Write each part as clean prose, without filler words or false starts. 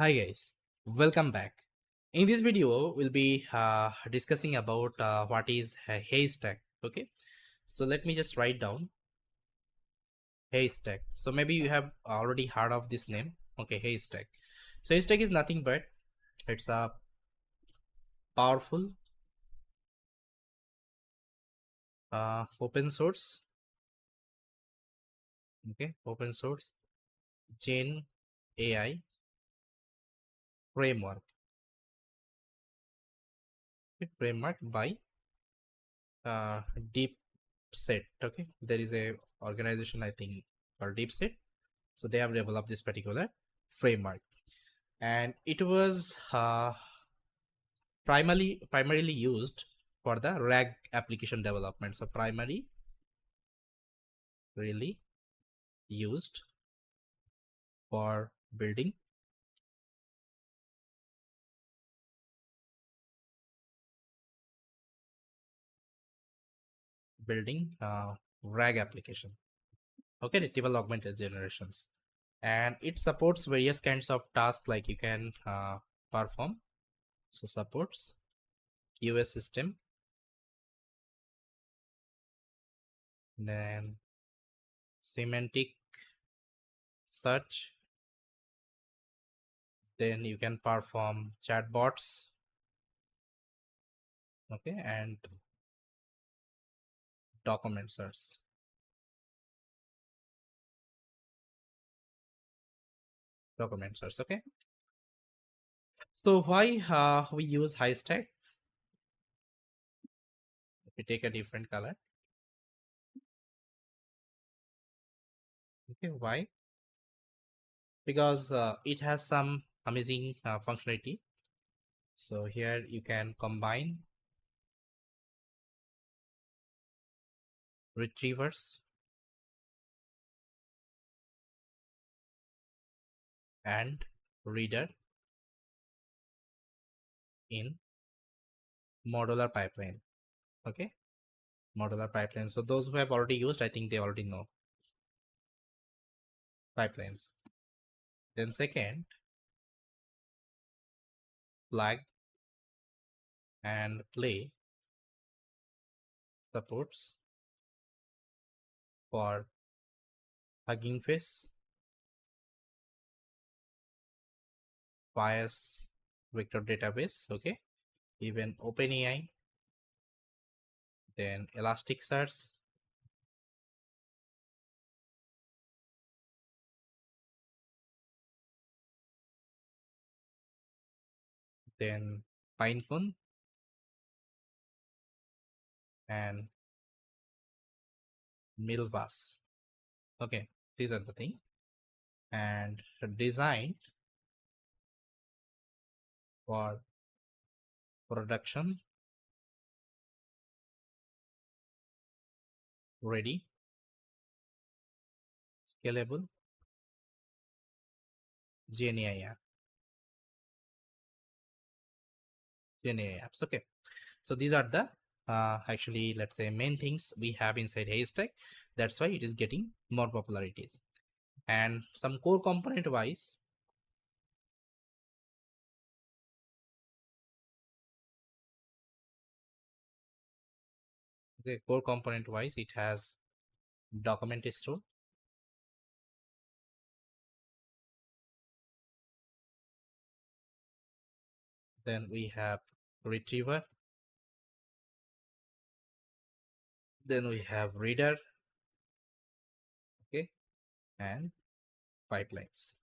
Hi guys, welcome back. In this video, we'll be discussing about what is a haystack. Okay, so let me just write down haystack. So maybe you have already heard of this name. Okay, haystack. So haystack is nothing but it's a powerful open source. Okay, open source Gen AI framework. Okay, framework by uh, Deep Set. Okay, there is a organization I think called Deep Set. So they have developed this particular framework, and it was primarily used for the RAG application development. So primarily really used for building RAG application. Okay, retrieval augmented generations, and it supports various kinds of tasks like you can perform. So supports US system, then semantic search, then you can perform chatbots. Okay, and document search. Okay, so why we use Haystack? If we take a different color, okay, why? Because it has some amazing functionality. So here you can combine retrievers and reader in modular pipeline. Okay, modular pipeline. So those who have already used, I think they already know pipelines. Then second, plug and play supports for Hugging Face, bias vector database. Okay, even OpenAI, then Elasticsearch, then Pinecone, and Milvas. Okay, these are the things, and designed for production ready, scalable GenAI app, GenAI apps. Okay, so these are the actually, let's say, main things we have inside Haystack. That's why it is getting more popularities. And some core component wise, it has document store, then we have retriever, then we have reader. Okay, and pipelines.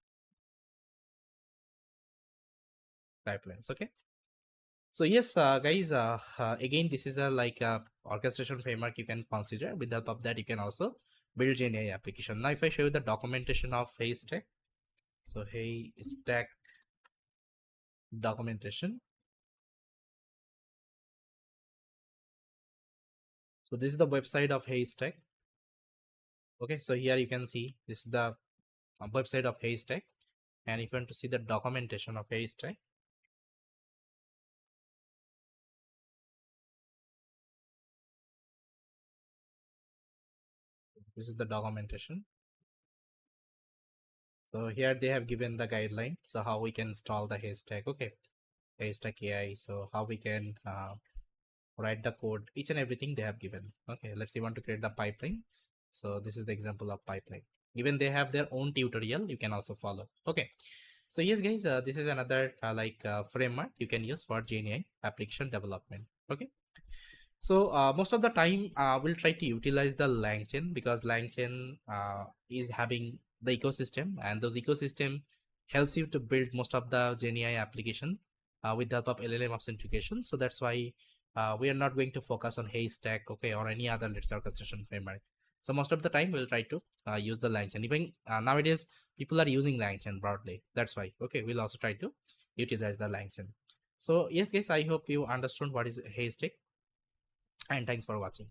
Okay, so yes, guys, again, this is a like a orchestration framework you can consider. With the help of that, you can also build GenAI application. Now if I show you the documentation of Haystack, so Haystack documentation. So this is the website of Haystack. Okay, so here you can see this is the website of Haystack, and if you want to see the documentation of Haystack, this is the documentation. So here they have given the guideline. So how we can install the Haystack. Okay, Haystack AI. So how we can write the code, each and everything they have given. Okay, let's say you want to create the pipeline. So this is the example of pipeline. Even they have their own tutorial, you can also follow. Okay, so yes guys, this is another framework you can use for GenAI application development. Okay, so most of the time we'll try to utilize the LangChain, because LangChain is having the ecosystem, and those ecosystem helps you to build most of the GenAI application with the help of LLMops integration. So that's why we are not going to focus on Haystack, okay, or any other, let's say, orchestration framework. So most of the time we'll try to use the LangChain. Even nowadays people are using LangChain broadly. That's why, okay, we'll also try to utilize the LangChain. So yes guys, I hope you understood what is Haystack, and thanks for watching.